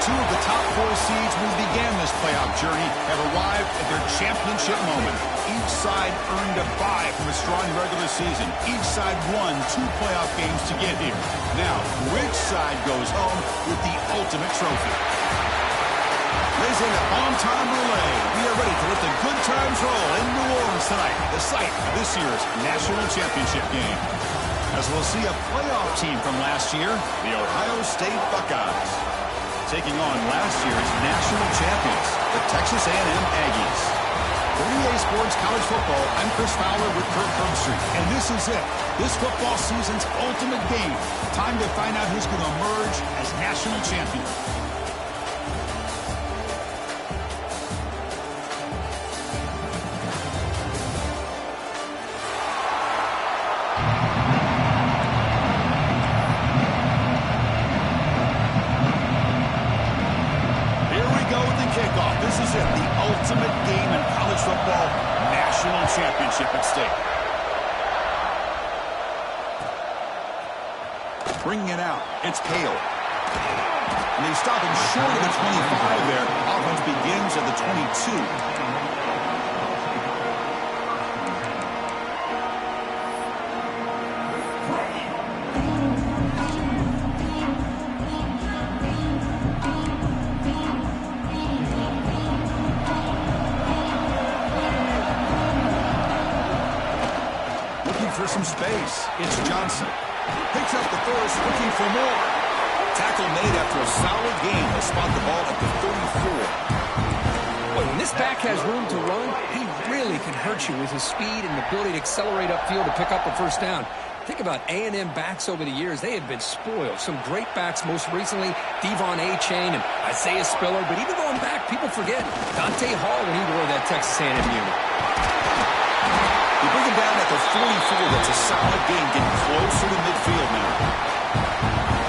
Two of the top 4 seeds when we began this playoff journey have arrived at their championship moment. Each side earned a bye from a strong regular season. Each side won 2 playoff games to get here. Now, which side goes home with the ultimate trophy? Raising a on-time relay. We are ready to let the good times roll in New Orleans tonight, the site of this year's national championship game. As we'll see a playoff team from last year, the Ohio State Buckeyes, taking on last year's national champions, the Texas A&M Aggies. For EA Sports College Football, I'm Chris Fowler with Kirk Herbstreit, and this is it. This football season's ultimate game. Time to find out who's going to emerge as national champion. Ultimate game in college football, national championship at stake. Bringing it out, it's Cale. And they stop him short of the 25 there. Offense begins at the 22. For some space, it's Johnson. Picks up the first, looking for more. Tackle made after a solid gain. They'll spot the ball at the 34. Well, when this back has room to run, he really can hurt you with his speed and ability to accelerate upfield to pick up a first down. Think about A&M backs over the years. They have been spoiled. Some great backs, most recently, Devon A-Chain and Isaiah Spiller. But even going back, people forget Dante Hall when he wore that Texas A&M unit. You bring him down at the 44. That's a solid gain, getting closer to midfield now.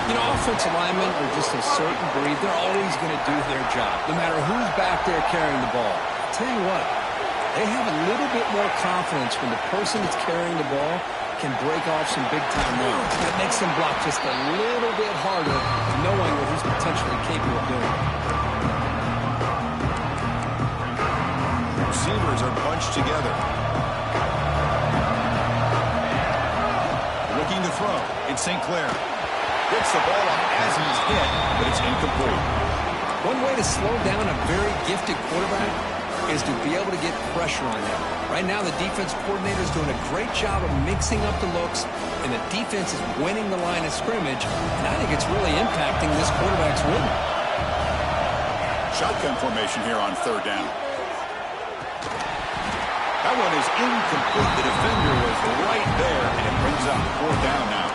You know, offensive linemen are just a certain breed. They're always going to do their job, no matter who's back there carrying the ball. I'll tell you what, they have a little bit more confidence when the person that's carrying the ball can break off some big-time runs. That makes them block just a little bit harder, knowing what he's potentially capable of doing. Receivers are bunched together. Looking to throw. It's St. Clair. Gets the ball off as he's hit, but it's incomplete. One way to slow down a very gifted quarterback is to be able to get pressure on them. Right now, the defense coordinator is doing a great job of mixing up the looks, and the defense is winning the line of scrimmage, and I think it's really impacting this quarterback's rhythm. Shotgun formation here on 3rd down. That one is incomplete. The defender was right there, and it brings up 4th down now.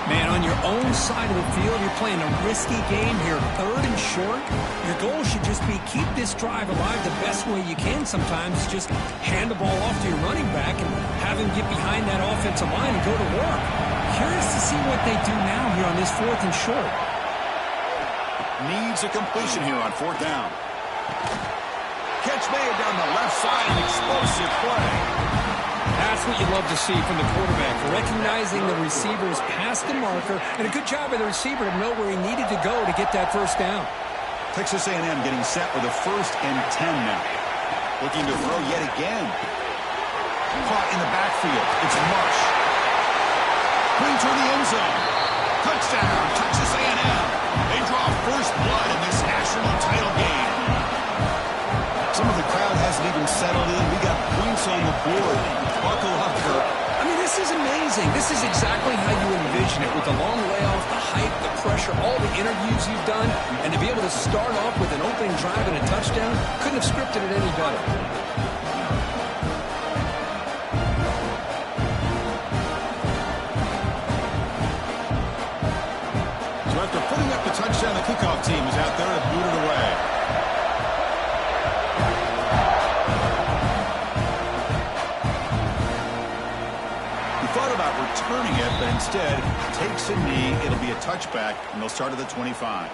Man, on your own side of the field, you're playing a risky game here. 3rd and short. Your goal should just be keep this drive alive the best way you can sometimes. Just hand the ball off to your running back and have him get behind that offensive line and go to work. Curious to see what they do now here on this 4th and short. Needs a completion here on 4th down. Catch made down the left side, an explosive play. That's what you love to see from the quarterback, recognizing the receiver's past the marker, and a good job by the receiver to know where he needed to go to get that first down. Texas A&M getting set with a 1st and 10 now. Looking to throw yet again. Caught in the backfield. It's Marsh. Bring to the end zone. Touchdown, Texas A&M. They draw first blood in this national title game. Some of the crowd hasn't even settled in. We got points on the board. Buckle up, Kirk. I mean, this is amazing. This is exactly how you envision it, with the long layoff, the hype, the pressure, all the interviews you've done, and to be able to start off with an opening drive and a touchdown, couldn't have scripted it any better. So after putting up the touchdown, the kickoff team is out there to boot it away. Thought about returning it, but instead takes a knee. It'll be a touchback, and they'll start at the 25.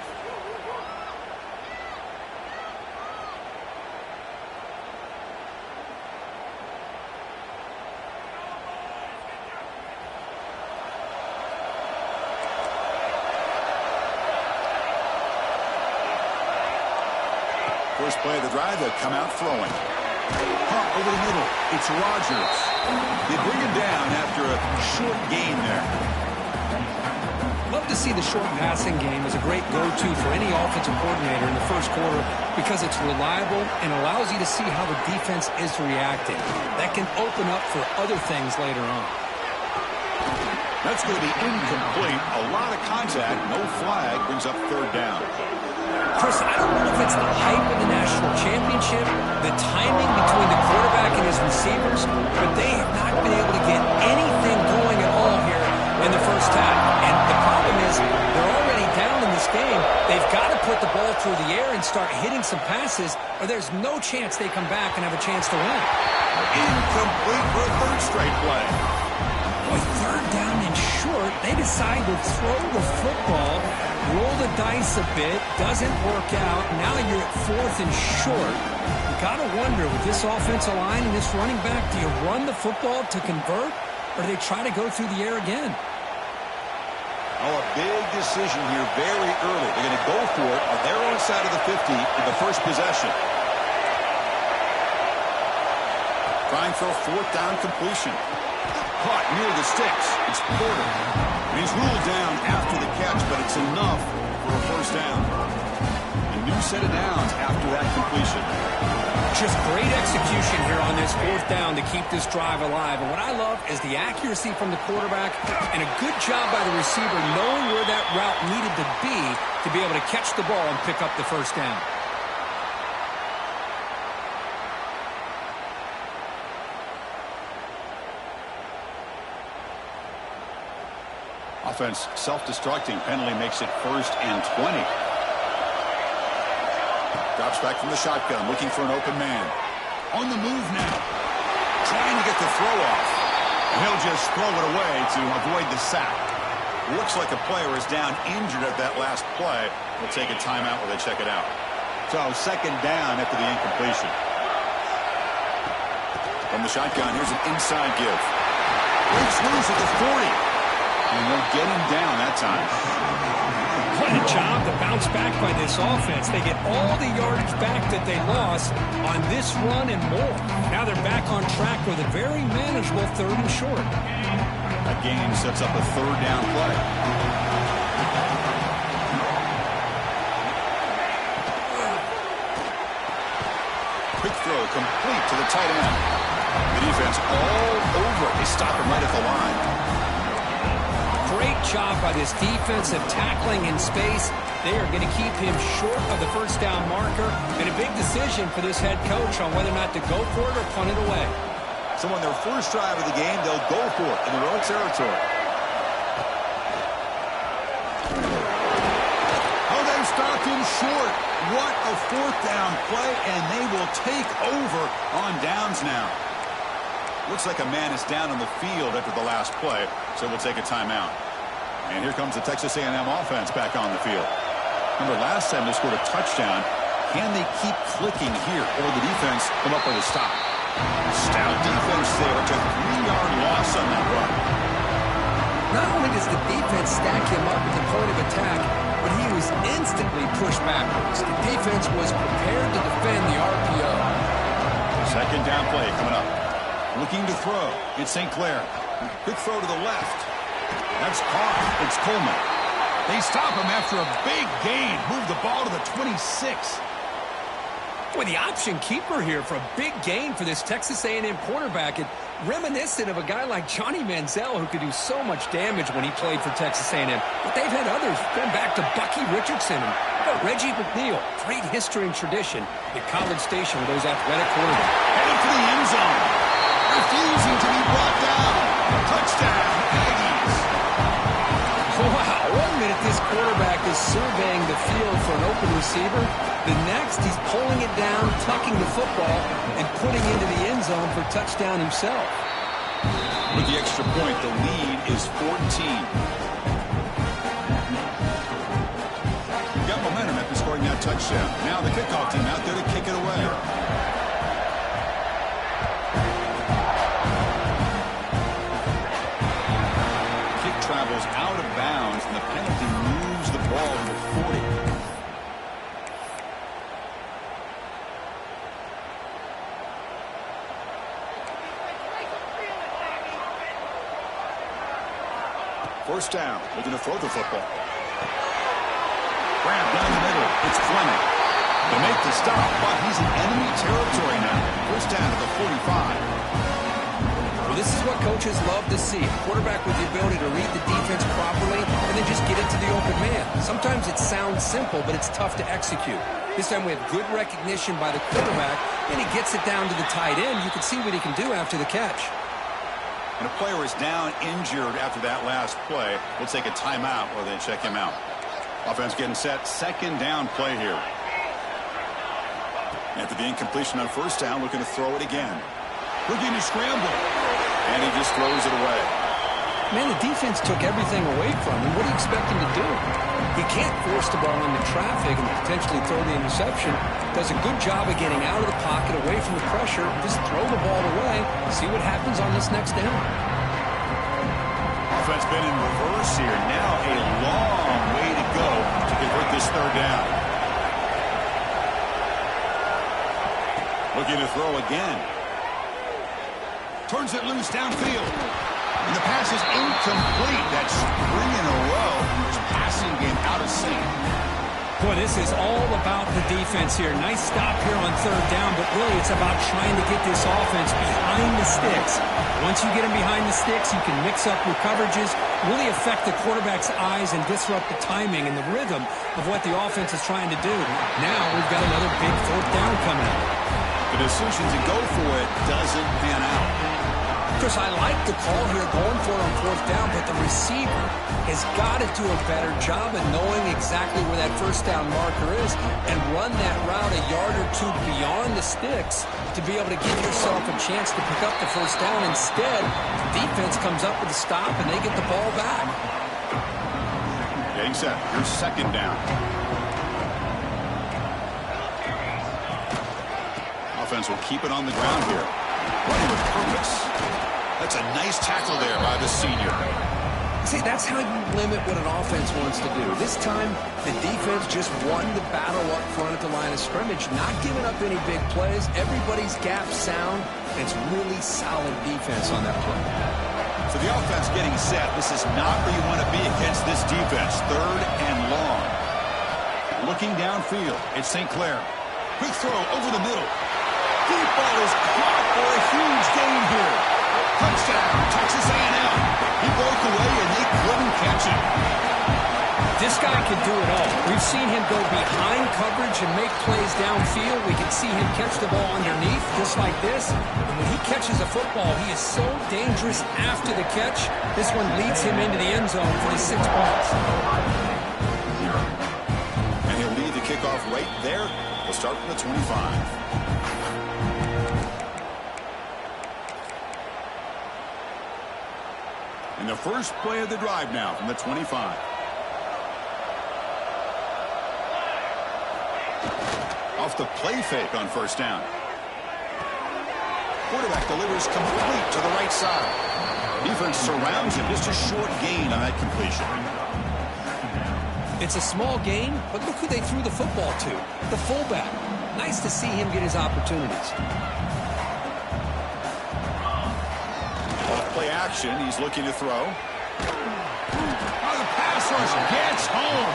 First play of the drive, they'll come out throwing. Punt over the middle. It's Rodgers. They bring him down after a short gain there. Love to see the short passing game as a great go-to for any offensive coordinator in the first quarter because it's reliable and allows you to see how the defense is reacting. That can open up for other things later on. That's going to be incomplete. A lot of contact. No flag. Brings up third down. Chris, I don't know if it's the hype of the national championship, the timing between the quarterback and his receivers, but they have not been able to get anything going at all here in the first half. And the problem is they're already down in this game. They've got to put the ball through the air and start hitting some passes, or there's no chance they come back and have a chance to win. Incomplete for a third straight play. With third down and short, they decide to throw the football, roll the dice a bit, doesn't work out. Now you're at fourth and short. You got to wonder, with this offensive line and this running back, do you run the football to convert, or do they try to go through the air again? Oh, a big decision here very early. They're going to go for it on their own side of the 50 in the first possession. Trying for a fourth down completion. Caught near the sticks. It's Porter. And he's ruled down after the catch, but it's enough for a first down. A new set of downs after that completion. Just great execution here on this fourth down to keep this drive alive. And what I love is the accuracy from the quarterback and a good job by the receiver knowing where that route needed to be able to catch the ball and pick up the first down. Offense self-destructing. Penalty makes it 1st and 20. Drops back from the shotgun, looking for an open man. On the move now. Trying to get the throw off. And he'll just throw it away to avoid the sack. Looks like a player is down injured at that last play. We'll take a timeout while they check it out. So second down after the incompletion. From the shotgun, here's an inside give. Breaks loose at the 40. And they'll get him down that time. What a job to bounce back by this offense. They get all the yardage back that they lost on this run and more. Now they're back on track with a very manageable 3rd and short. That game sets up a 3rd down play. Quick throw complete to the tight end. The defense all over. They stop him right at the line. Great job by this defensive tackling in space. They are going to keep him short of the first down marker. And a big decision for this head coach on whether or not to go for it or punt it away. So on their first drive of the game, they'll go for it in their own territory. Oh, they stopped him short. What a 4th down play, and they will take over on downs now. Looks like a man is down on the field after the last play, so we'll take a timeout. And here comes the Texas A&M offense back on the field. Remember, last time they scored a touchdown. Can they keep clicking here, or will the defense come up with a stop? Stout defense there. It's a 3-yard loss on that run. Not only does the defense stack him up at the point of attack, but he was instantly pushed backwards. The defense was prepared to defend the RPO. Second down play coming up. Looking to throw. It's St. Clair. Quick throw to the left. That's caught. It's Coleman. They stop him after a big gain. Move the ball to the 26. With the option keeper here for a big gain for this Texas A&M quarterback. And reminiscent of a guy like Johnny Manziel who could do so much damage when he played for Texas A&M. But they've had others going back to Bucky Richardson and Reggie McNeil. Great history and tradition at College Station with those athletic quarterbacks. Headed for the end zone. Refusing to be brought down. Touchdown, Aggies. Wow, 1 minute this quarterback is surveying the field for an open receiver. The next, he's pulling it down, tucking the football, and putting into the end zone for touchdown himself. With the extra point, the lead is 14. Got momentum after scoring that touchdown. Now the kickoff team out there to kick it away. Travels out of bounds, and the penalty moves the ball to the 40. first down. Looking to throw the football. Grab down the middle. It's Fleming. They make the stop, but he's in enemy territory now. First down to the 45. Well, this is what coaches love to see. A quarterback with the ability to read the defense properly and then just get it to the open man. Sometimes it sounds simple, but it's tough to execute. This time we have good recognition by the quarterback, and he gets it down to the tight end. You can see what he can do after the catch. And a player is down injured after that last play. We'll take a timeout or they check him out. Offense getting set. Second down play here. After the incompletion on first down, looking to throw it again. Looking to scramble. And he just throws it away. Man, the defense took everything away from him. What do you expect him to do? He can't force the ball into traffic and potentially throw the interception. Does a good job of getting out of the pocket, away from the pressure. Just throw the ball away. See what happens on this next down. Offense been in reverse here. Now a long way to go to convert this third down. Looking to throw again. Turns it loose downfield. And the pass is incomplete. That's 3 in a row. His passing game out of sync. Boy, this is all about the defense here. Nice stop here on third down, but really it's about trying to get this offense behind the sticks. Once you get them behind the sticks, you can mix up your coverages, really affect the quarterback's eyes and disrupt the timing and the rhythm of what the offense is trying to do. Now we've got another big fourth down coming up. The decision to go for it doesn't pan out. Chris, I like the call here going for it on fourth down, but the receiver has got to do a better job of knowing exactly where that first down marker is and run that route a yard or two beyond the sticks to be able to give yourself a chance to pick up the first down. Instead, the defense comes up with a stop and they get the ball back. Getting set. Here's second down. Offense will keep it on the ground here. Running with purpose. That's a nice tackle there by the senior. See, that's how you limit what an offense wants to do. This time, the defense just won the battle up front at the line of scrimmage, not giving up any big plays. Everybody's gap sound. It's really solid defense on that play. So the offense getting set. This is not where you want to be against this defense. Third and long. Looking downfield, it's St. Clair. Quick throw over the middle. Deep ball is caught for a huge gain here. Touchdown, Texas A&M. He broke away and they couldn't catch him. This guy can do it all. We've seen him go behind coverage and make plays downfield. We can see him catch the ball underneath, just like this. And when he catches a football, he is so dangerous after the catch. This one leads him into the end zone for the 6 points. And he'll lead the kickoff right there. We'll start from the 25. And the first play of the drive now from the 25. Off the play fake on first down. Quarterback delivers complete to the right side. Defense surrounds him. Just a short gain on that completion. It's a small gain, but look who they threw the football to. The fullback. Nice to see him get his opportunities. Play action. He's looking to throw. Oh, the pass rush gets home.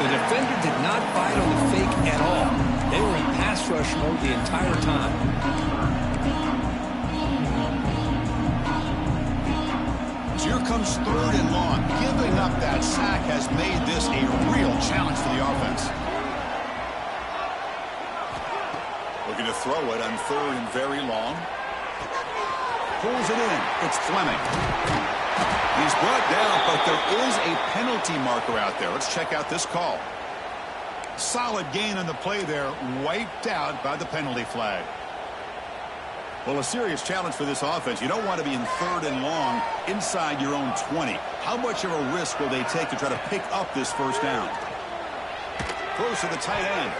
The defender did not bite on the fake at all. They were in pass rush mode the entire time. So here comes third and long. Giving up that sack has made this a real challenge for the offense. Looking to throw it on third and very long. Pulls it in. It's Fleming. He's brought down, but there is a penalty marker out there. Let's check out this call. Solid gain on the play there. Wiped out by the penalty flag. Well, a serious challenge for this offense. You don't want to be in third and long inside your own 20. How much of a risk will they take to try to pick up this first down? Close to the tight end.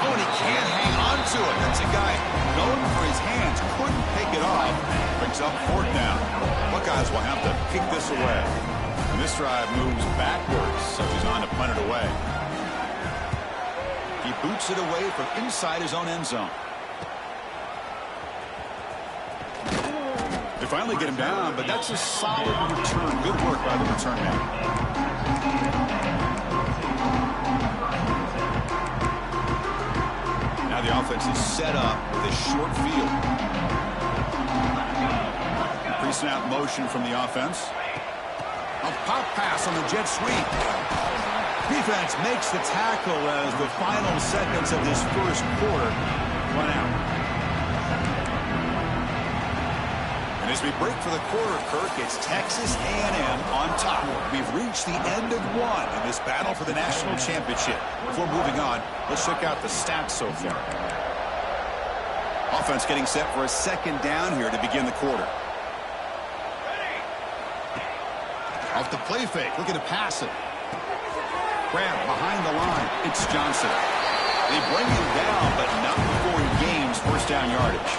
Oh, and he can't hang on to it. That's a guy known for his hands. Couldn't pick it off. Brings up fourth down. Buckeyes will have to kick this away. And this drive moves backwards, so he's on to punt it away. He boots it away from inside his own end zone. They finally get him down, but that's a solid return. Good work by the return man. Now the offense is set up with a short field. Pre-snap motion from the offense. A pop pass on the jet sweep. Defense makes the tackle as the final seconds of this first quarter run out. And as we break for the quarter, Kirk, it's Texas A&M on top. We've reached the end of one in this battle for the national championship. Before moving on, let's check out the stats so far. Offense getting set for a second down here to begin the quarter. Off the play fake, looking to pass it. Grab behind the line. It's Johnson. They bring him down, but not before he gains first down yardage.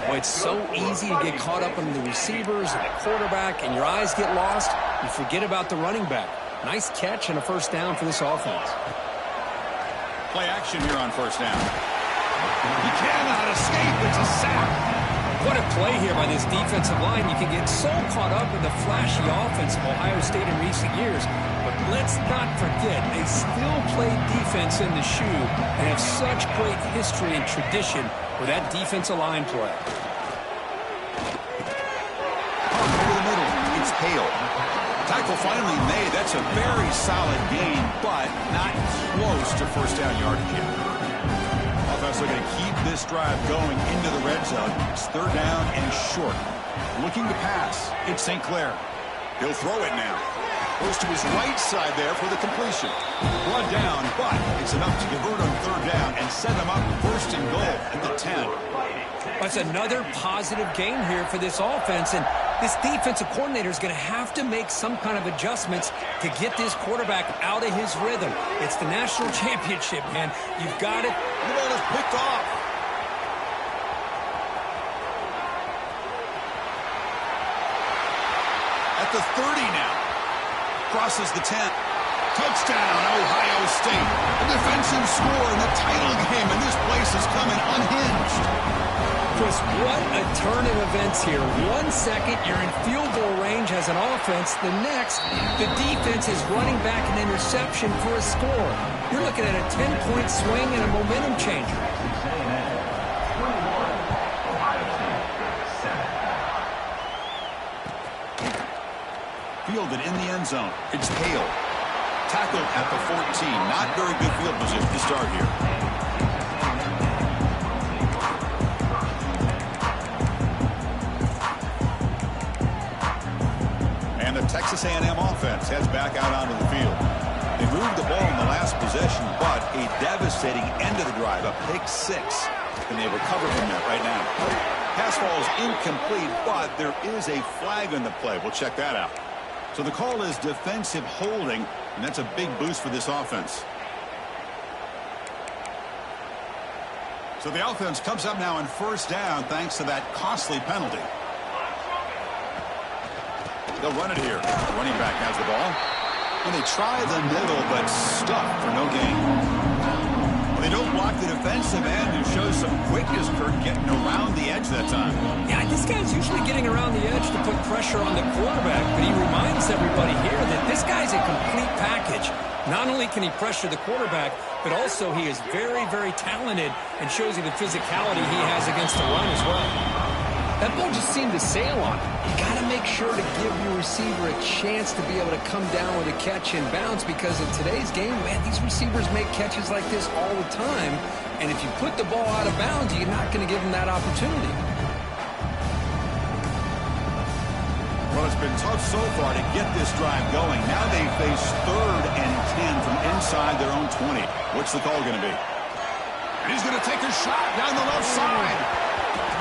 Boy, it's so easy to get caught up on the receivers and the quarterback, and your eyes get lost. You forget about the running back. Nice catch and a first down for this offense. Play action here on first down. He cannot escape. It's a sack. What a play here by this defensive line. You can get so caught up in the flashy offense of Ohio State in recent years. But let's not forget, they still play defense in the shoe and have such great history and tradition with that defensive line play. Over the middle, it's Hale. Tackle finally made. That's a very solid gain, but not close to first down yardage yet. Offense looking to keep this drive going into the red zone. It's third down and short. Looking to pass. It's St. Clair. He'll throw it now. Goes to his right side there for the completion. Brought down, but it's enough to convert on third down and set him up first and goal at the 10. That's another positive game here for this offense, and this defensive coordinator is going to have to make some kind of adjustments to get this quarterback out of his rhythm. It's the national championship, man. You've got it. The ball is picked off. At the 30 now. Crosses the 10. Touchdown, Ohio State. A defensive score in the title game, and this place is coming unhinged. Chris, what a turn of events here. 1 second, you're in field goal range as an offense. The next, the defense is running back an interception for a score. You're looking at a 10-point swing and a momentum changer. Fielded in the end zone. It's Hale. Tackled at the 14. Not very good field position to start here. And the Texas A&M offense heads back out onto the field. They moved the ball in the last possession, but a devastating end of the drive, a pick six. And they recover from that right now. Pass ball is incomplete, but there is a flag on the play. We'll check that out. So the call is defensive holding, and that's a big boost for this offense. So the offense comes up now on first down thanks to that costly penalty. They'll run it here. The running back has the ball. And they try the middle, but stuck for no gain. They don't block the defensive end, who shows some quickness, Kurt, getting around the edge that time. Yeah, this guy's usually getting around the edge to put pressure on the quarterback, but he reminds everybody here that this guy's a complete package. Not only can he pressure the quarterback, but also he is very, very talented and shows you the physicality he has against the run as well. That ball just seemed to sail on him. You got to make sure to give your receiver a chance to be able to come down with a catch and bounce, because in today's game, man, these receivers make catches like this all the time. And if you put the ball out of bounds, you're not going to give them that opportunity. Well, it's been tough so far to get this drive going. Now they face 3rd and 10 from inside their own 20. What's the call going to be? And he's going to take a shot down the left side.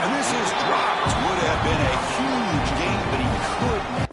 And this is dropped. Would have been a huge gain, but he couldn't.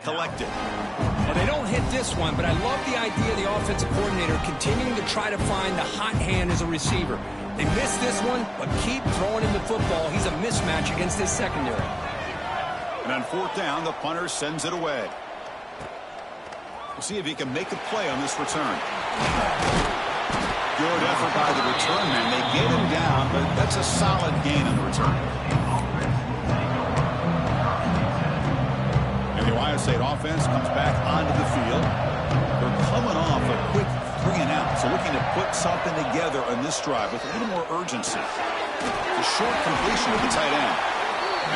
collected. Well, they don't hit this one, but I love the idea of the offensive coordinator continuing to try to find the hot hand as a receiver. They missed this one, but keep throwing him the football. He's a mismatch against his secondary. And on fourth down, the punter sends it away. We'll see if he can make a play on this return. Good effort by the return man. They get him down, but that's a solid gain on the return. And the Ohio State offense comes back onto the field. They're coming off a quick 3-and-out, so looking to put something together on this drive with a little more urgency. The short completion with the tight end.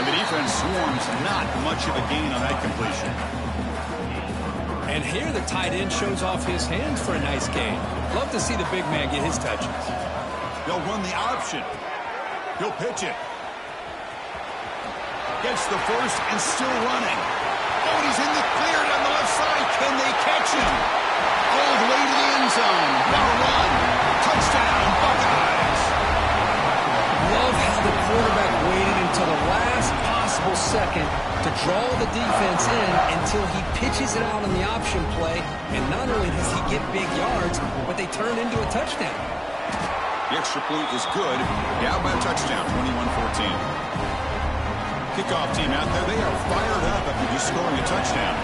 And the defense swarms not much of a gain on that completion. And here the tight end shows off his hands for a nice gain. Love to see the big man get his touches. They'll run the option. He'll pitch it. Gets the first and still running. Oh, he's in the clear down the left side. Can they catch him? All the way to the end zone. Now run. Touchdown, Buckeyes. Love how the quarterback waited until the last possible second to draw the defense in until he pitches it out on the option play. And not only does he get big yards, but they turn into a touchdown. The extra point is good. Down by a touchdown, 21-14. Kickoff team out there. They are fired up after just scoring a touchdown.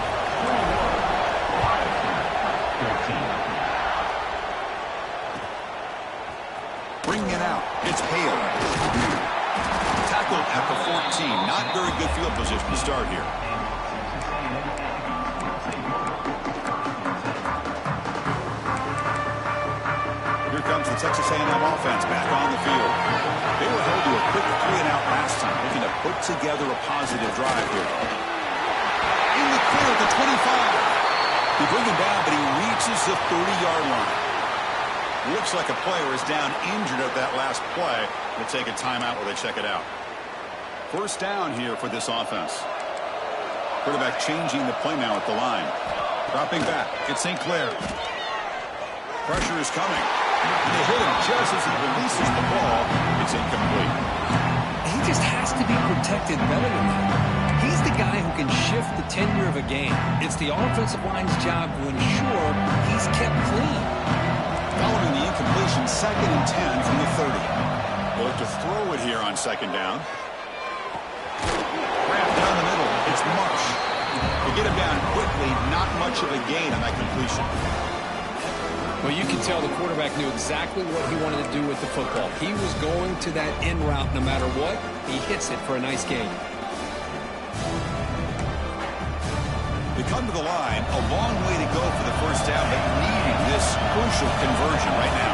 Bringing it out. It's Hale. Tackled at the 14. Not very good field position to start here. Here comes the Texas A&M offense back on the field. They were held to a quick 3-and-out last time, looking to put together a positive drive here. In the clear at the 25. They bring him down, but he reaches the 30-yard line. Looks like a player is down injured at that last play. We'll take a timeout while they check it out. First down here for this offense. Quarterback changing the play now at the line. Dropping back. It's St. Clair. Pressure is coming. And they hit him just as he releases the ball. It's incomplete. He just has to be protected better than that. He's the guy who can shift the tenure of a game. It's the offensive line's job to ensure he's kept clean. Following the incompletion, 2nd and 10 from the 30. They'll look to throw it here on 2nd down. Wrapped down the middle. It's Marsh. They get him down quickly. Not much of a gain on that completion. Well, you can tell the quarterback knew exactly what he wanted to do with the football. He was going to that in route no matter what. He hits it for a nice gain. They come to the line. A long way to go for the first down, but needing this crucial conversion right now.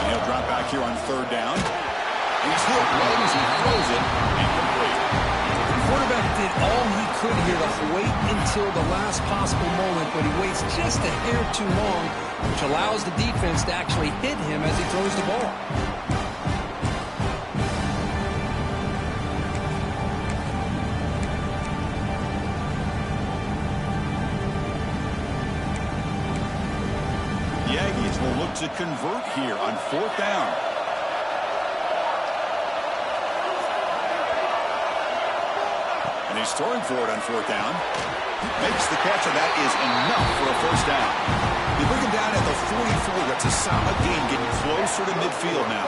And he'll drop back here on 3rd down. And he's hit right as he throws it. Incomplete. The quarterback did all he could here to wait until the last possible moment, but he waits just a hair too long, which allows the defense to actually hit him as he throws the ball. The Aggies will look to convert here on 4th down. And he's throwing for it on 4th down. Makes the catch, and that is enough for a first down. They bring him down at the 44. That's a solid gain, getting closer to midfield now.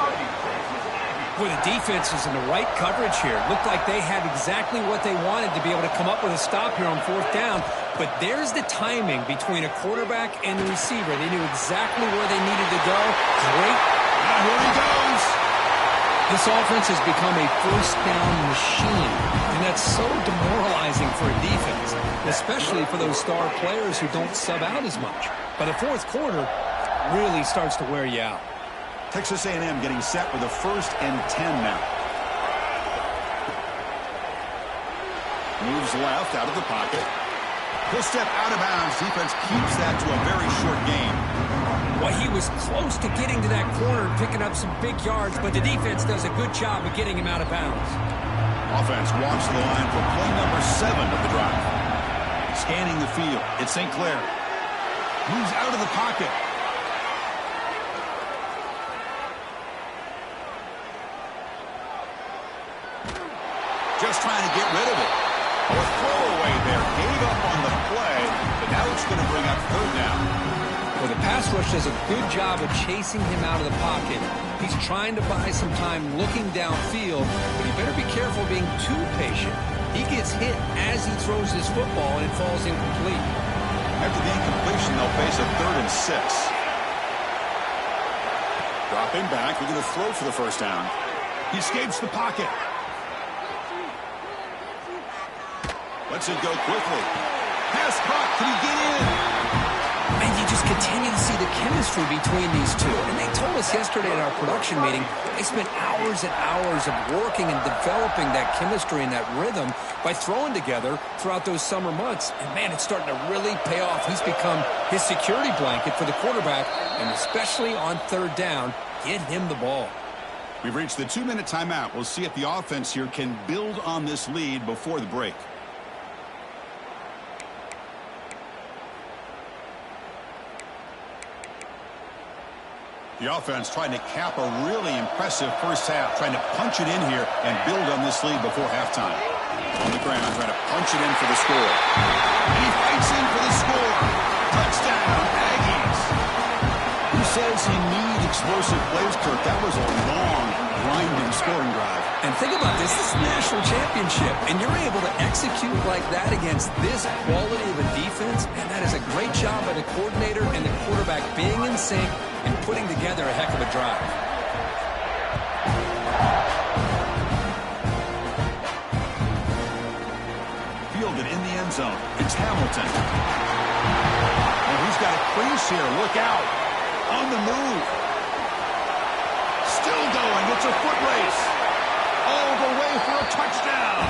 Boy, the defense is in the right coverage here. Looked like they had exactly what they wanted to be able to come up with a stop here on 4th down. But there's the timing between a quarterback and the receiver. They knew exactly where they needed to go. Great. And here he goes. This offense has become a first down machine. And that's so demoralizing for a defense, especially for those star players who don't sub out as much. By the 4th quarter, really starts to wear you out. Texas A&M getting set with a 1st and 10 now. Moves left out of the pocket. He'll step out of bounds. Defense keeps that to a very short gain. Well, he was close to getting to that corner and picking up some big yards, but the defense does a good job of getting him out of bounds. Offense walks to the line for play number 7 of the drive. Scanning the field. It's St. Clair. Moves out of the pocket. Just trying to get rid of it. A throwaway there. Gave up on the play. pass rush does a good job of chasing him out of the pocket. He's trying to buy some time looking downfield, but he better be careful being too patient. He gets hit as he throws his football, and it falls incomplete. After the incompletion, they'll face a 3rd and 6. Dropping back, they're going to throw for the first down. He escapes the pocket. Lets it go quickly. Pass caught. Can he get in? And you just continue to see the chemistry between these two. And they told us yesterday at our production meeting, they spent hours and hours of working and developing that chemistry and that rhythm by throwing together throughout those summer months. And, man, it's starting to really pay off. He's become his security blanket for the quarterback, and especially on 3rd down, get him the ball. We've reached the 2-minute timeout. We'll see if the offense here can build on this lead before the break. The offense trying to cap a really impressive first half, trying to punch it in here and build on this lead before halftime. On the ground, trying to punch it in for the score. And he fights in for the score. Touchdown, Aggies. Who says you need explosive plays, Kirk? That was a long, grinding scoring drive. And think about this. This is a national championship, and you're able to execute like that against this quality of a defense, and that is a great job by the coordinator and the quarterback being in sync and putting together a heck of a drive. Fielded in the end zone. It's Hamilton. And he's got a crease here. Look out. On the move. Still going. It's a foot race. All the way for a touchdown.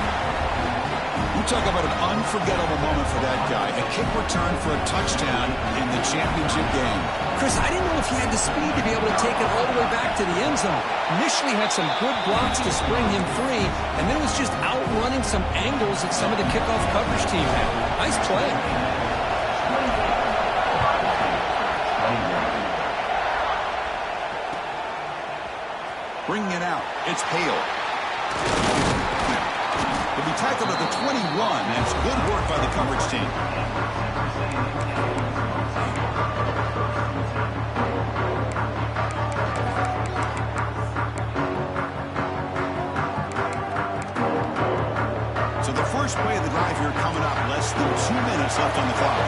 You talk about an unforgettable moment for that guy. A kick return for a touchdown in the championship game. Chris, I didn't know if he had the speed to be able to take it all the way back to the end zone. Initially had some good blocks to spring him free, and then was just outrunning some angles that some of the kickoff coverage team had. Nice play. Bringing it out. It's Hale. He'll be tackled at the 21. That's good work by the coverage team. So the first play of the drive here coming up. Less than 2 minutes left on the clock.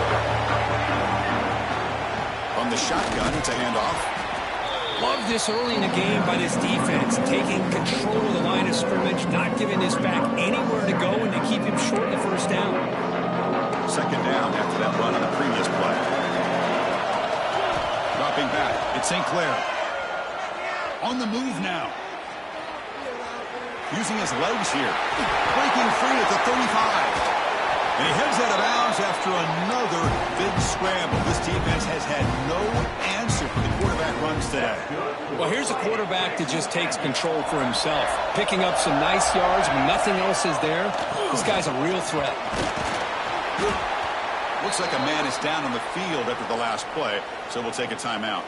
From the shotgun, it's a handoff. Love this early in the game by this defense, taking control of the line of scrimmage, not giving this back anywhere to go, and to keep him short of the first down. 2nd down after that run on the previous play. Dropping back, it's St. Clair. On the move now. Using his legs here. Breaking free at the 35. And he heads out of bounds after another big scramble. This defense has had no answer for the quarterback runs today. Well, here's a quarterback that just takes control for himself. Picking up some nice yards when nothing else is there. This guy's a real threat. Looks like a man is down on the field after the last play, so we'll take a timeout.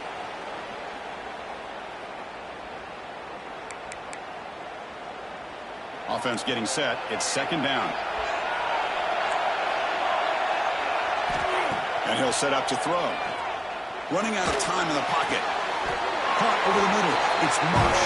Offense getting set. It's 2nd down. And he'll set up to throw. Running out of time in the pocket. Caught over the middle. It's Marsh.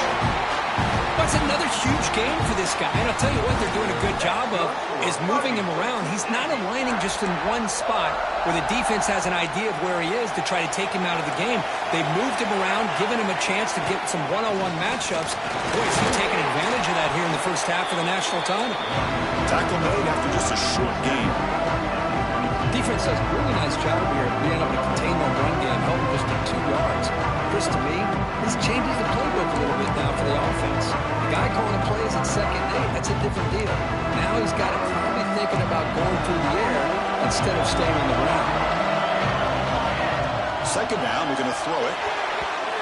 That's another huge game for this guy. And I'll tell you what they're doing a good job of is moving him around. He's not aligning just in one spot where the defense has an idea of where he is to try to take him out of the game. They've moved him around, given him a chance to get some one-on-one matchups. Boy, is he taking advantage of that here in the first half of the national title. Tackle made after just a short game. Defense does a really nice job here of being able to contain that run game, held him just to 2 yards. Chris, to me, this changes the playbook a little bit now for the offense. The guy calling the plays at 2nd and 8, that's a different deal. Now he's got to probably thinking about going through the air instead of staying on the ground. 2nd down, we're going to throw it.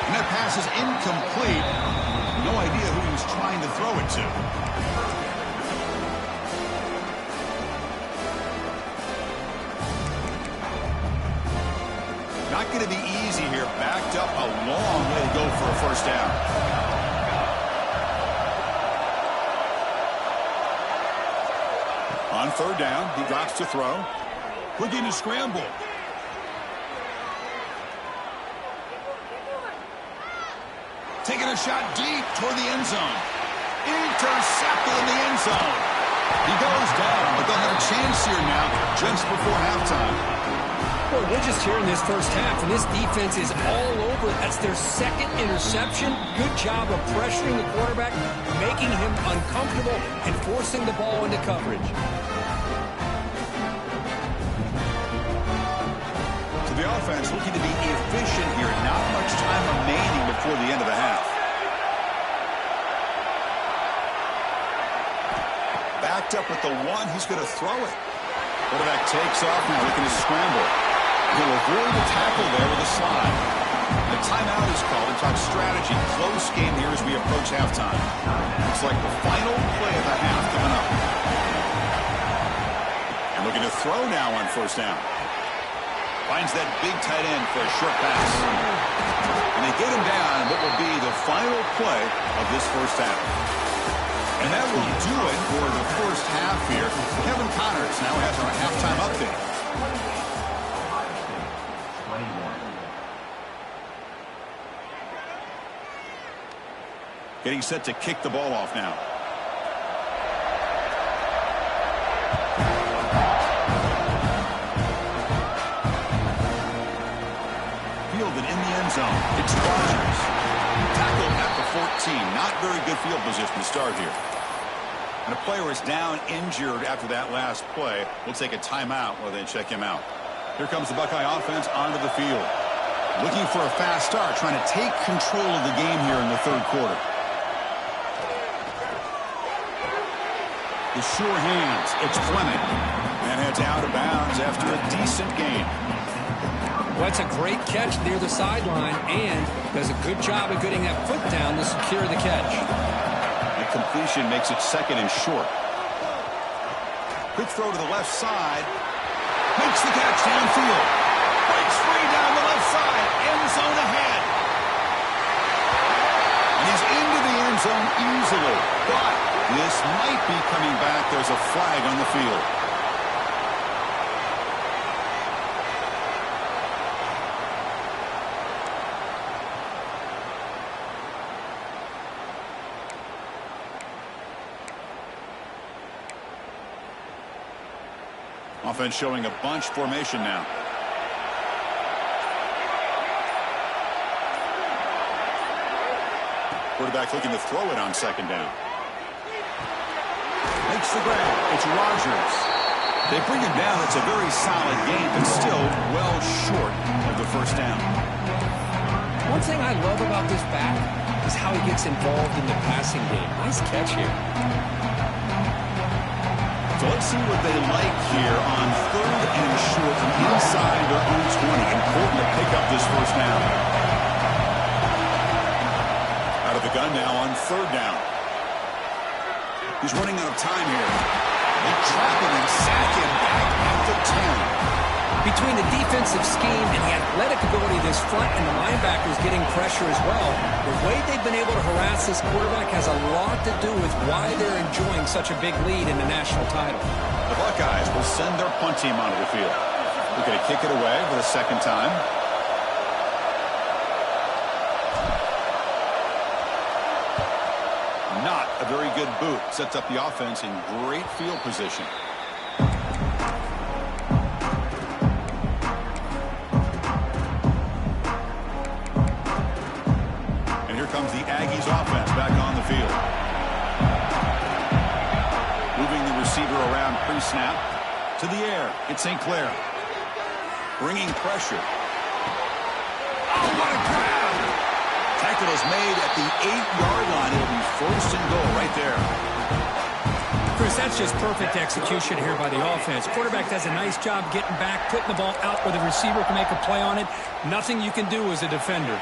And that pass is incomplete. No idea who he was trying to throw it to. Not going to be easy here. Backed up a long way to go for a first down. On 3rd down, he drops to throw. We're getting a scramble. Taking a shot deep toward the end zone. Intercepted in the end zone. He goes down, but they'll have a chance here now just before halftime. Well, we're just here in this first half, and this defense is all over. That's their second interception. Good job of pressuring the quarterback, making him uncomfortable, and forcing the ball into coverage. So the offense looking to be efficient here. Not much time remaining before the end of the half. Backed up with the one, he's going to throw it. Quarterback takes off now, looking to scramble. He'll avoid the tackle there with a slide. The timeout is called and talk strategy. Close game here as we approach halftime. Looks like the final play of the half coming up. And looking to throw now on first down. Finds that big tight end for a short pass. And they get him down what will be the final play of this first half. And that will do it for the first half here. Kevin Connors now has our halftime update. Getting set to kick the ball off now. Fielded in the end zone. It's Rodgers. Tackled at the 14. Not very good field position to start here. And a player is down injured after that last play. We'll take a timeout while they check him out. Here comes the Buckeye offense onto the field. Looking for a fast start, trying to take control of the game here in the third quarter. The sure hands. It's Fleming. And heads out of bounds after a decent gain. Well, that's a great catch near the sideline and does a good job of getting that foot down to secure the catch. The completion makes it second and short. Quick throw to the left side. Makes the catch downfield. Breaks free down the left side. End zone ahead. And he's into the end zone easily. But this might be coming back. There's a flag on the field. Offense showing a bunch formation now. Quarterback looking to throw it on second down. Makes the grab. It's Rodgers. They bring him down. It's a very solid game, but still well short of the first down. One thing I love about this back is how he gets involved in the passing game. Nice catch here. So let's see what they like here on third and short from inside their own 20. Important to pick up this first down. Out of the gun now on third down. He's running out of time here. They trap him and sack him back at the 10. Between the defensive scheme and the athletic ability of this front and the linebackers getting pressure as well, the way they've been able to harass this quarterback has a lot to do with why they're enjoying such a big lead in the national title. The Buckeyes will send their punt team onto the field. They're going to kick it away for the second time. Not a very good boot. Sets up the offense in great field position. Comes the Aggies offense back on the field. Moving the receiver around pre-snap. To the air. It's St. Clair. Bringing pressure. Oh, what a grab! Tackle is made at the 8-yard line. It'll be first and goal right there. Chris, that's just perfect execution here by the offense. Quarterback does a nice job getting back, putting the ball out where the receiver can make a play on it. Nothing you can do as a defender.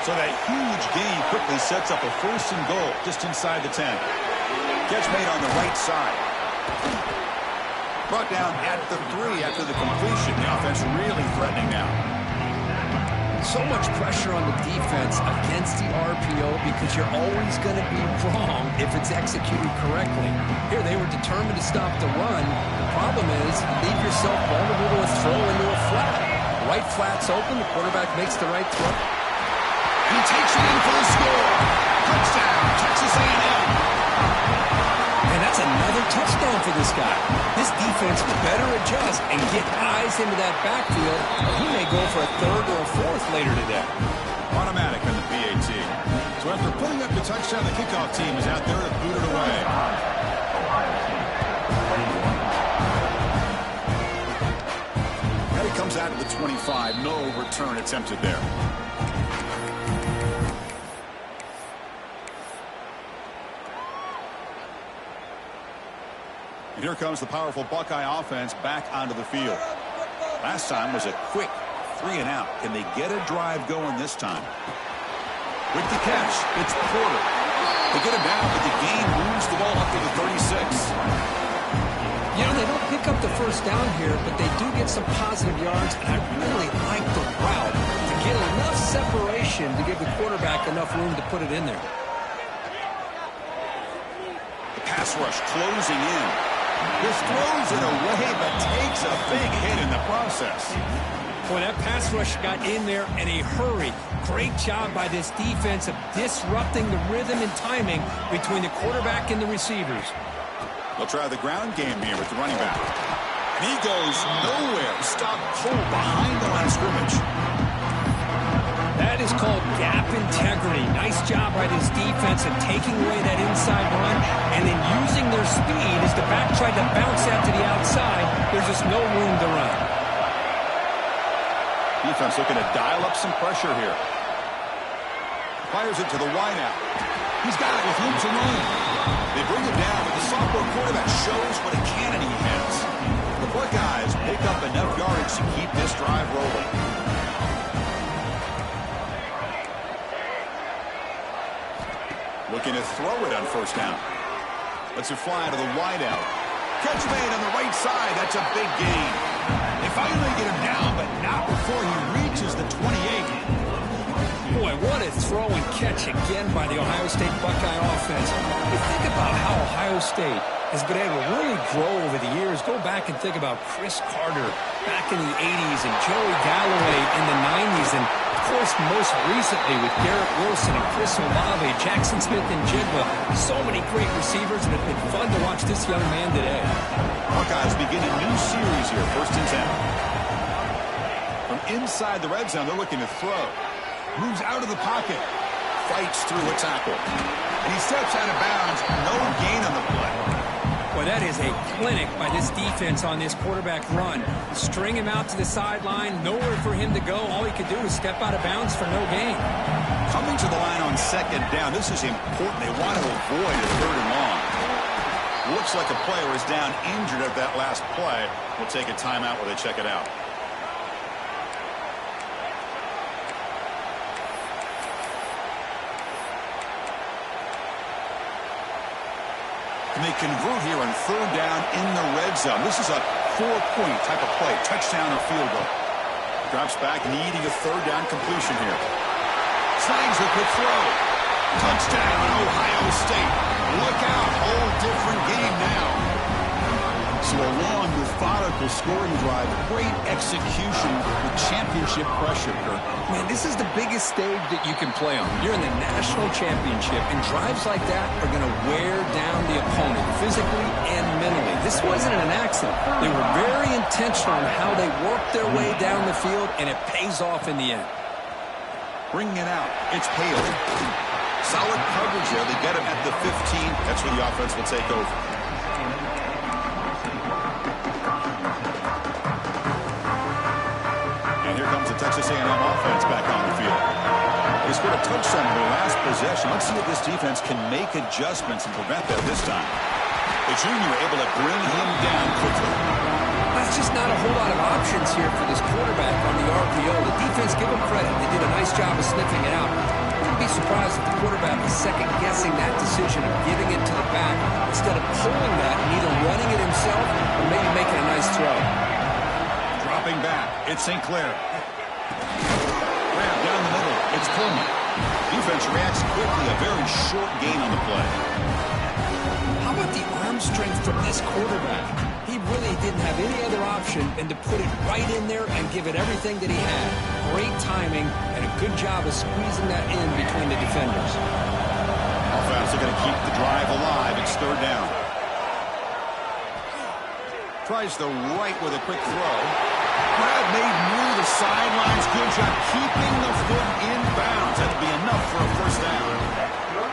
So that huge gain quickly sets up a first and goal just inside the 10. Catch made on the right side. Brought down at the 3 after the completion. The offense really threatening now. So much pressure on the defense against the RPO because you're always going to be wrong if it's executed correctly. Here, they were determined to stop the run. The problem is you leave yourself vulnerable to a throw into a flat. Right flat's open. The quarterback makes the right throw. And he takes it in for the score. Touchdown, Texas A&M. And that's another touchdown for this guy. This defense better adjust and get eyes into that backfield, or he may go for a third or a fourth later today. Automatic on the PAT. So after putting up the touchdown, the kickoff team is out there to boot it away. Natty comes out to the 25. No return attempted there. And here comes the powerful Buckeye offense back onto the field. Last time was a quick 3-and-out. Can they get a drive going this time? With the catch, it's Porter. They get him down, but the gain moves the ball up to the 36. You know, they don't pick up the first down here, but they do get some positive yards, and I really like the route to get enough separation to give the quarterback enough room to put it in there. The pass rush closing in. This throws it away, but takes a big hit in the process. Boy, that pass rush got in there in a hurry. Great job by this defense of disrupting the rhythm and timing between the quarterback and the receivers. They'll try the ground game here with the running back. And he goes nowhere. Stopped cold behind the line of scrimmage. That is called gap integrity. Nice job by this defense of taking away that inside run and then using their speed as the back tried to bounce out to the outside. There's just no room to run. Defense looking to dial up some pressure here. Fires it to the wideout. He's got it with room to run. They bring him down, but the sophomore quarterback shows what a cannon he has. The Buckeyes pick up enough yardage to keep this drive rolling. Looking to throw it on first down. Lets it fly to the wideout. Catch made on the right side. That's a big gain. They finally get him down, but not before he reaches the 28. Boy, what a throw and catch again by the Ohio State Buckeye offense. You think about how Ohio State has been able to really grow over the years. Go back and think about Chris Carter back in the 80s and Joey Galloway in the 90s. And, of course, most recently with Garrett Wilson and Chris Olave, Jackson Smith and Jigba. So many great receivers, and it's been fun to watch this young man today. Buckeyes begin a new series here, 1st and 10. From inside the red zone, they're looking to throw. Moves out of the pocket. Fights through a tackle. And he steps out of bounds. No gain on the play. Boy, that is a clinic by this defense on this quarterback run. String him out to the sideline. Nowhere for him to go. All he could do is step out of bounds for no gain. Coming to the line on 2nd down. This is important. They want to avoid a 3rd and long. Looks like a player is down injured at that last play. We'll take a timeout while they check it out. And they convert here on 3rd down in the red zone. This is a 4-point type of play, touchdown or field goal. Drops back, needing a 3rd down completion here. Slangs a quick throw. Touchdown, Ohio State. Look out, whole different game now. So a long, methodical scoring drive, great execution with championship pressure, Kurt. Man, this is the biggest stage that you can play on. You're in the national championship, and drives like that are going to wear down the opponent physically and mentally. This wasn't an accident. They were very intentional on how they worked their way down the field, and it pays off in the end. Bringing it out, it's Haley. Solid coverage there. They get him at the 15. That's where the offense will take over. Texas A&M offense back on the field. They scored a touchdown in their last possession. Let's see if this defense can make adjustments and prevent that this time. The junior able to bring him down quickly. That's just not a whole lot of options here for this quarterback on the RPO. The defense, give them credit. They did a nice job of sniffing it out. I wouldn't be surprised if the quarterback is second-guessing that decision of giving it to the back instead of pulling that and either running it himself or maybe making a nice throw. Dropping back, it's St. Clair. Grab down the middle, it's Pullman. Defense reacts quickly, a very short gain on the play. How about the arm strength from this quarterback? He really didn't have any other option than to put it right in there and give it everything that he had. Great timing and a good job of squeezing that in between the defenders. Offense are going to keep the drive alive. It's third down. Tries the right with a quick throw. Grab made near the sidelines. Good job keeping the foot in bounds. That'll be enough for a first down.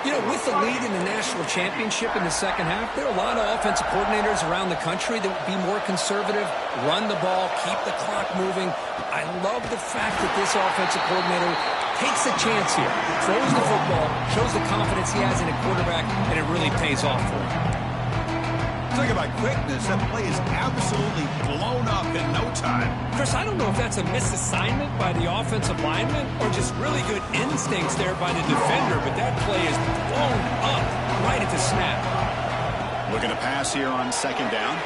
You know, with the lead in the national championship in the second half, there are a lot of offensive coordinators around the country that would be more conservative, run the ball, keep the clock moving. I love the fact that this offensive coordinator takes a chance here, throws the football, shows the confidence he has in a quarterback, and it really pays off for him. Talk about quickness. That play is absolutely blown up in no time. Chris, I don't know if that's a misassignment by the offensive lineman or just really good instincts there by the defender, but that play is blown up right at the snap. Looking to pass here on second down.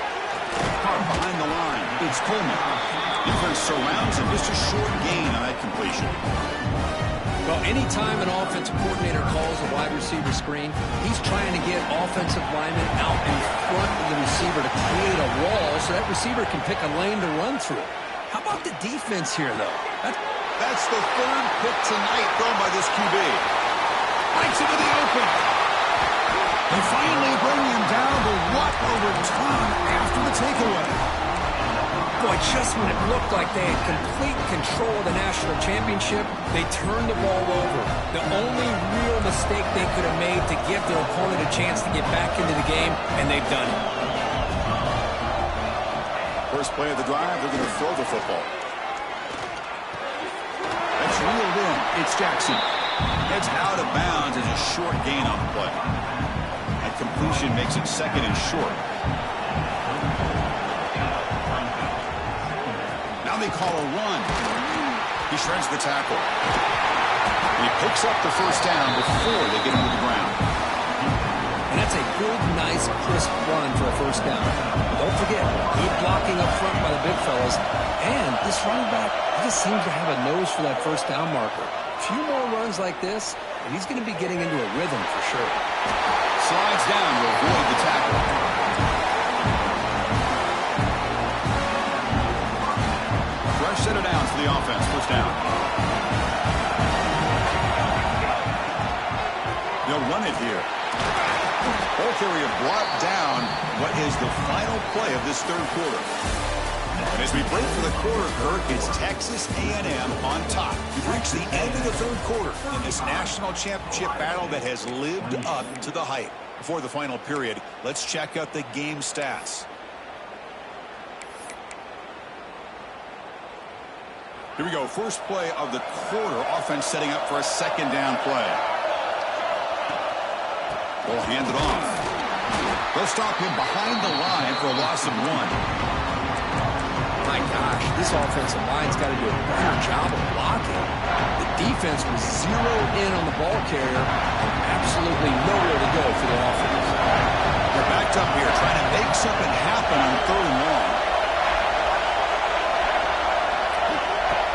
Caught behind the line. It's Coleman. Defense surrounds him. Just a short gain on that completion. Well, anytime an offensive coordinator calls a wide receiver screen, he's trying to get offensive linemen out in front of the receiver to create a wall so that receiver can pick a lane to run through. How about the defense here, though? That's the third pick tonight thrown by this QB. Bites into the open. They finally bring him down, but what a return after the takeaway. Boy, just when it looked like they had complete control of the national championship, they turned the ball over. The only real mistake they could have made to give their opponent a chance to get back into the game, and they've done it. First play of the drive, they're going to throw the football. That's reeled in. It's Jackson. It's out of bounds as a short gain on the play. That completion makes it second and short. Now they call a run. He shreds the tackle. He picks up the first down before they get him to the ground. And that's a good, nice, crisp run for a first down. Don't forget, good blocking up front by the big fellas. And this running back, he just seems to have a nose for that first down marker. A few more runs like this, and he's going to be getting into a rhythm for sure. Slides down to avoid the tackle. Fresh set of downs for the offense. First down. They'll run it here. Ball carrier brought down what is the final play of this third quarter. And as we break for the quarter, Kirk, it's Texas A&M on top. We've reached the end of the third quarter in this national championship battle that has lived up to the hype. Before the final period, let's check out the game stats. Here we go. First play of the quarter. Offense setting up for a second down play. Ball handed off. They'll stop him behind the line for a loss of 1. My gosh, this offensive line's got to do a better job of blocking. The defense was zeroed in on the ball carrier and absolutely nowhere to go for the offense. They're backed up here trying to make something happen on third and long.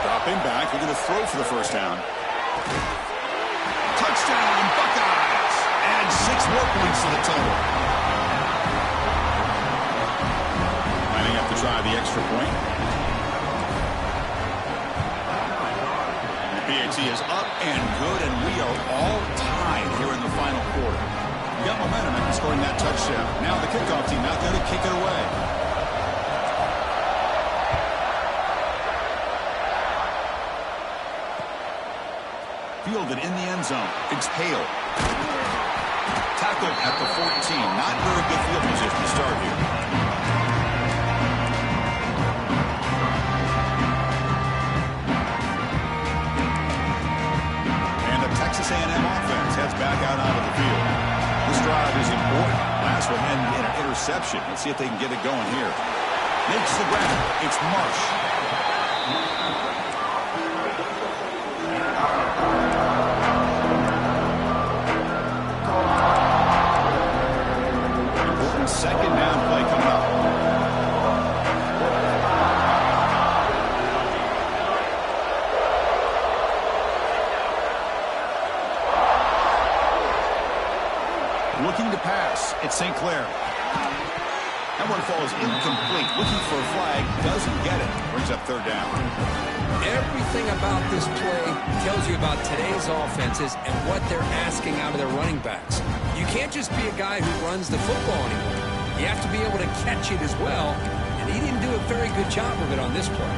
Dropping back, they're going to throw for the first down. Touchdown, Buckeyes! Add 6 more points to the total. Lining up to try the extra point. The PAT is up and good, and we are all tied here in the final quarter. We got momentum after scoring that touchdown. Now the kickoff team out there to kick it away. Fielded in the end zone. It's Hale. Tackled at the 14. Not very good field position to start here. And the Texas A&M offense heads back out onto the field. This drive is important. Last one ended in an interception. Let's see if they can get it going here. Makes the grab. It's Marsh. Second down play coming up. Looking to pass. It's St. Clair. That one falls incomplete. Looking for a flag. Doesn't get it. Brings up third down. Everything about this play tells you about today's offenses and what they're asking out of their running backs. You can't just be a guy who runs the football anymore. You have to be able to catch it as well, and he didn't do a very good job of it on this play.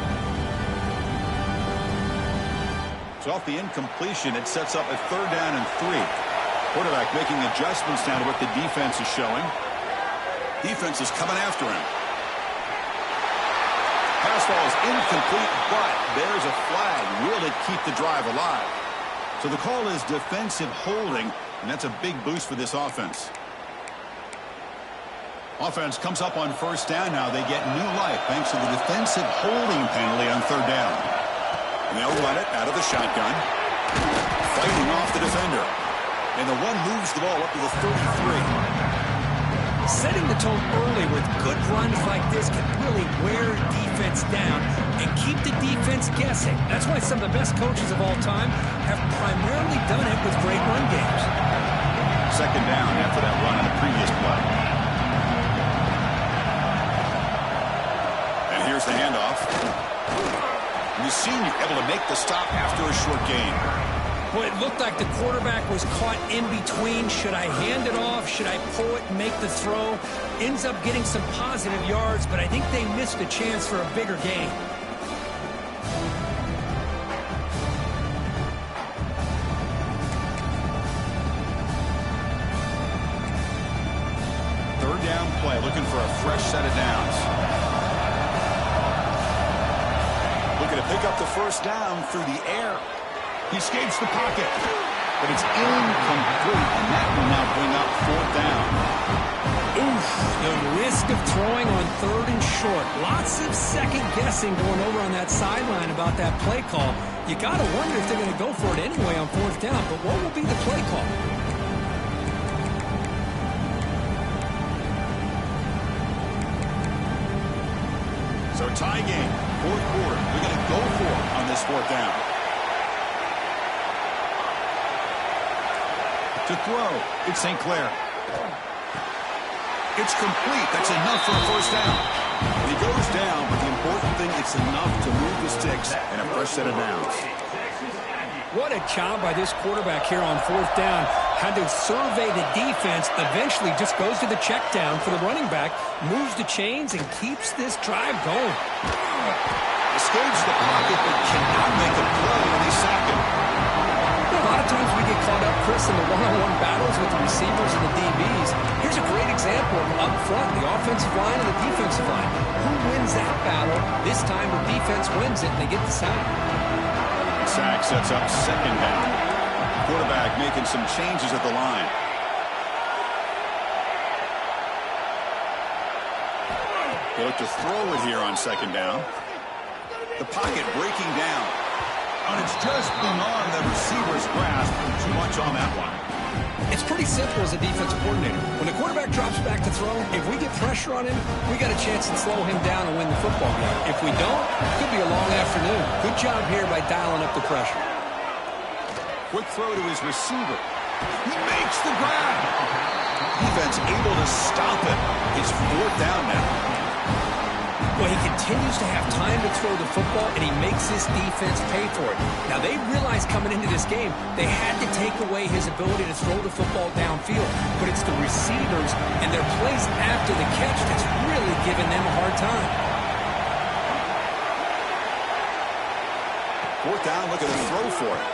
So off the incompletion, it sets up a third down and 3. Quarterback making adjustments now to what the defense is showing. Defense is coming after him. Pass ball is incomplete, but there's a flag. Will it keep the drive alive? So the call is defensive holding, and that's a big boost for this offense. Offense comes up on first down now. They get new life thanks to the defensive holding penalty on third down. And they'll run it out of the shotgun. Fighting off the defender. And the one moves the ball up to the 33. Setting the tone early with good runs like this can really wear defense down and keep the defense guessing. That's why some of the best coaches of all time have primarily done it with great run games. Second down after that run on the previous play. And here's the handoff. And the senior able to make the stop after a short gain. Well, it looked like the quarterback was caught in between. Should I hand it off? Should I pull it and make the throw? Ends up getting some positive yards, but I think they missed a chance for a bigger gain. Third down play, looking for a fresh set of downs. Looking to pick up the first down through the air. He escapes the pocket, but it's incomplete, and that will now bring up fourth down. Oof, the risk of throwing on third and short. Lots of second guessing going over on that sideline about that play call. You got to wonder if they're going to go for it anyway on fourth down, but what will be the play call? So tie game, fourth quarter. We're going to go for it on this fourth down. To throw, it's St. Clair. It's complete. That's enough for a first down. And he goes down, but the important thing, it's enough to move the sticks and a fresh set of downs. What a job by this quarterback here on fourth down. Had to survey the defense, eventually just goes to the check down for the running back, moves the chains, and keeps this drive going. Escapes the pocket, but cannot make a play, and they sack him. A lot of times we get caught up, Chris, in the one-on-one battles with the receivers and the DBs. Here's a great example of up front, the offensive line and the defensive line. Who wins that battle? This time the defense wins it, and they get the sack. Sack sets up second down. Quarterback making some changes at the line. They look to throw it here on second down. The pocket breaking down. And it's just beyond the receiver's grasp. Too much on that one. It's pretty simple as a defensive coordinator. When the quarterback drops back to throw, if we get pressure on him, we got a chance to slow him down and win the football game. If we don't, it could be a long afternoon. Good job here by dialing up the pressure. Quick throw to his receiver. He makes the grab. Defense able to stop it. It's fourth down now. Well, he continues to have time to throw the football, and he makes his defense pay for it. Now, they realized coming into this game, they had to take away his ability to throw the football downfield. But it's the receivers and their plays after the catch that's really giving them a hard time. Fourth down, look at the throw for it.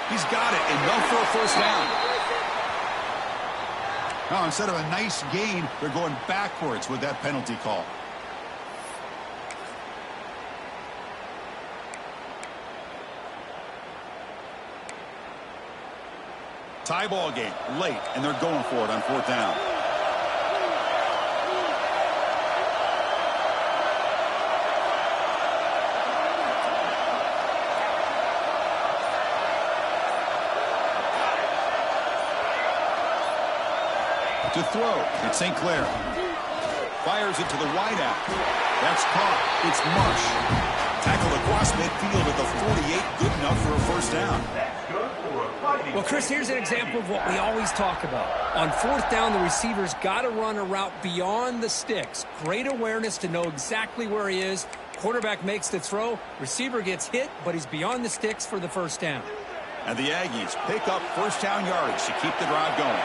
He's got it, enough for a first down. Now, instead of a nice gain, they're going backwards with that penalty call. Tie ball game, late, and they're going for it on fourth down. To throw, it's St. Clair. Fires it to the wideout. That's caught. It's Marsh. Tackled across midfield at the 48, good enough for a first down. Well, Chris, here's an example of what we always talk about. On fourth down, the receiver's got to run a route beyond the sticks. Great awareness to know exactly where he is. Quarterback makes the throw. Receiver gets hit, but he's beyond the sticks for the first down. And the Aggies pick up first down yards to keep the drive going.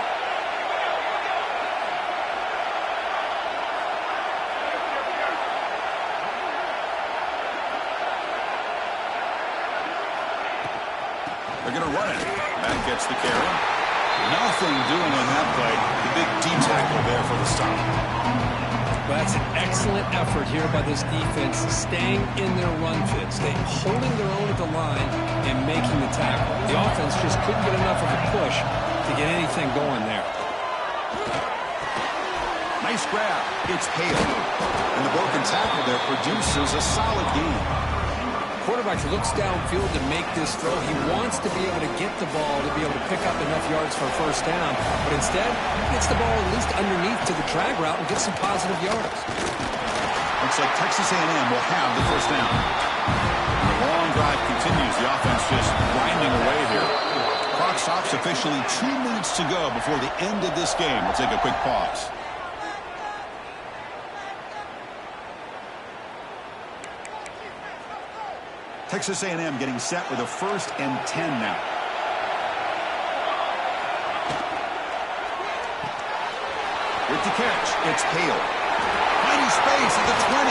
They're going to run it. That gets the carry. Nothing doing on that play. The big D tackle there for the stop. Well, that's an excellent effort here by this defense, staying in their run fit, holding their own at the line and making the tackle. The offense just couldn't get enough of a push to get anything going there. Nice grab. It's Hale. And the broken tackle there produces a solid gain. Quarterback looks downfield to make this throw. He wants to be able to get the ball to be able to pick up enough yards for a first down. But instead, he gets the ball at least underneath to the drag route and gets some positive yards. Looks like Texas A&M will have the first down. And the long drive continues. The offense just grinding away here. Clock stops officially 2 minutes to go before the end of this game. We'll take a quick pause. Texas A&M getting set with a 1st and 10 now. With the catch, it's Hale. Finding space at the 20.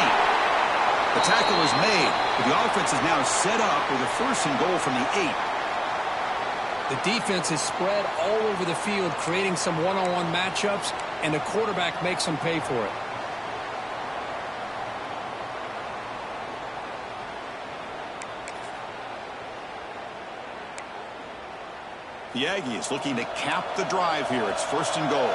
The tackle is made, but the offense is now set up with a 1st and goal from the 8. The defense is spread all over the field, creating some one-on-one matchups, and the quarterback makes them pay for it. The Aggies looking to cap the drive here. It's 1st and goal.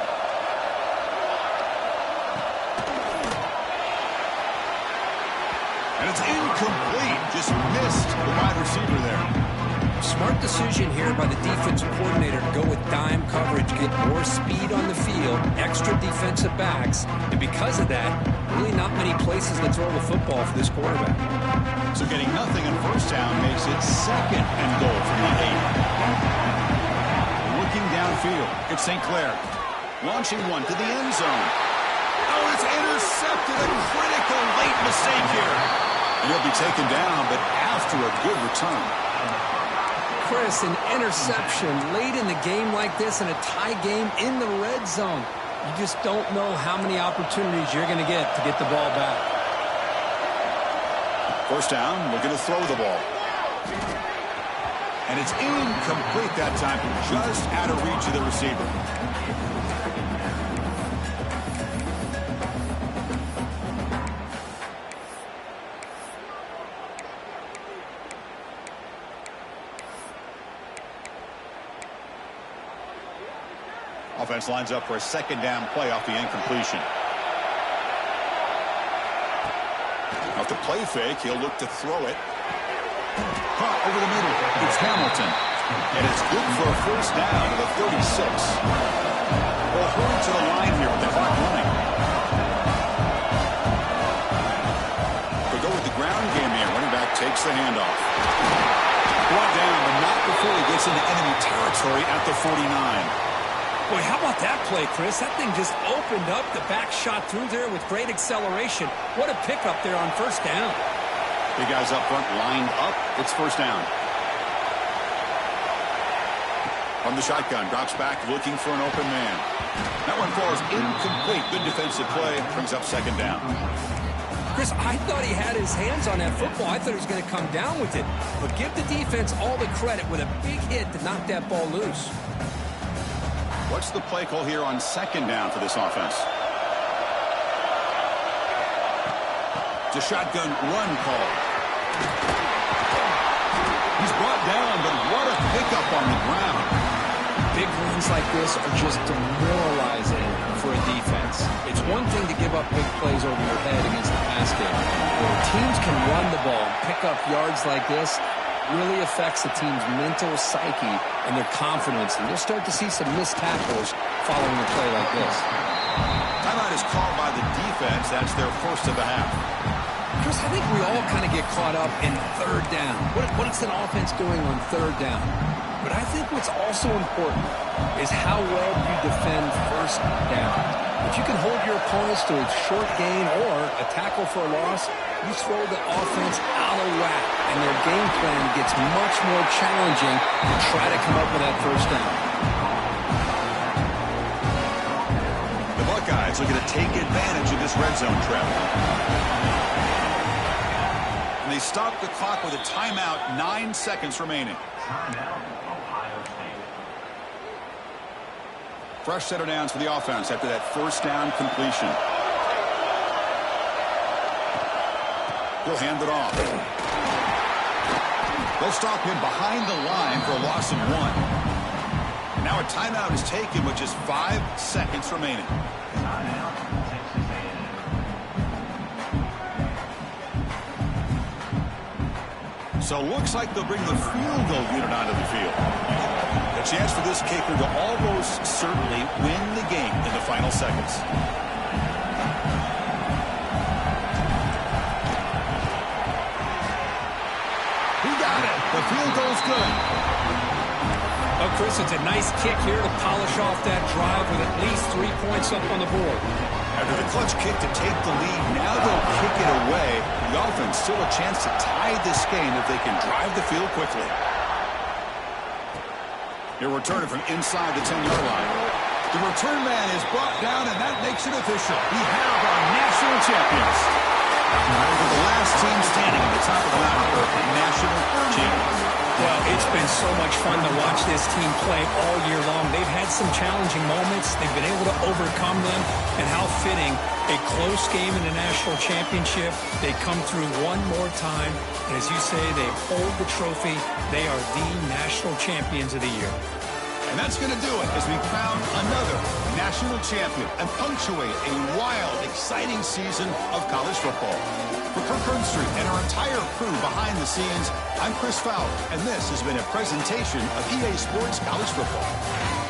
And it's incomplete. Just missed the wide receiver there. Smart decision here by the defensive coordinator to go with dime coverage, get more speed on the field, extra defensive backs, and because of that, really not many places to throw the football for this quarterback. So getting nothing on first down makes it 2nd and goal from the 8. Looking downfield, it's St. Clair. Launching one to the end zone. Oh, it's intercepted. A critical late mistake here. And he'll be taken down, but after a good return. Chris, an interception late in the game like this in a tie game in the red zone. You just don't know how many opportunities you're going to get the ball back. First down, looking to throw the ball. And it's incomplete that time, just out of reach of the receiver. Offense lines up for a 2nd down play off the incompletion. Off the play fake, he'll look to throw it. Caught over the middle. It's Hamilton. And it's good for a first down to the 36. Well, hurry to the line here with the clock running. They go with the ground game here. Running back takes the handoff. Brought down, but not before he gets into enemy territory at the 49. Boy, how about that play, Chris? That thing just opened up. The back shot through there with great acceleration. What a pickup there on first down. Big guys up front lined up. It's first down. From the shotgun, drops back looking for an open man. That one falls incomplete. Good defensive play. Brings up 2nd down. Chris, I thought he had his hands on that football. I thought he was going to come down with it. But give the defense all the credit with a big hit to knock that ball loose. What's the play call here on 2nd down for this offense? It's a shotgun run call. He's brought down, but what a pickup on the ground. Big runs like this are just demoralizing for a defense. It's one thing to give up big plays over your head against the pass game. When teams can run the ball, pick up yards like this, really affects the team's mental psyche and their confidence. And you'll start to see some missed tackles following a play like this. Timeout is called by the defense. That's their first of the half. Chris, I think we all kind of get caught up in third down. What's an offense doing on third down? But I think what's also important is how well you defend first down. If you can hold your opponents to a short gain or a tackle for a loss, you throw the offense out of whack, and their game plan gets much more challenging to try to come up with that first down. The Buckeyes looking to take advantage of this red zone trap. And they stop the clock with a timeout, 9 seconds remaining. Fresh set of downs for the offense after that first down completion. He'll hand it off. They'll stop him behind the line for a loss of 1. Now a timeout is taken with just 5 seconds remaining. So looks like they'll bring the field goal unit onto the field. A chance for this kicker to almost certainly win the game in the final seconds. He got it. The field goal's good. Well, Chris, it's a nice kick here to polish off that drive with at least 3 points up on the board. After the clutch kick to take the lead, now they'll kick it away. The offense still a chance to tie this game if they can drive the field quickly. He'll return it from inside the 10-yard line. The return man is brought down, and that makes it official. We have our national champions. They're the last team standing at the top of the mountain for national champions. Well, it's been so much fun to watch this team play all year long. They've had some challenging moments. They've been able to overcome them. And how fitting, a close game in the national championship. They come through one more time. And as you say, they hold the trophy. They are the national champions of the year. And that's going to do it as we crown another national champion and punctuate a wild, exciting season of college football. For Kirk Herbstreit and our entire crew behind the scenes, I'm Chris Fowler, and this has been a presentation of EA Sports College Football.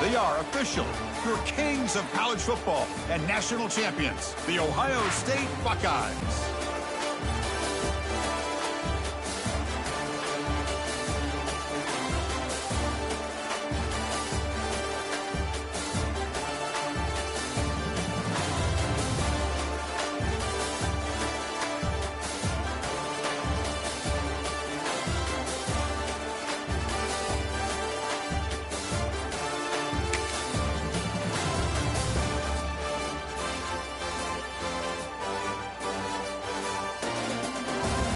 They are official, your kings of college football and national champions, the Ohio State Buckeyes.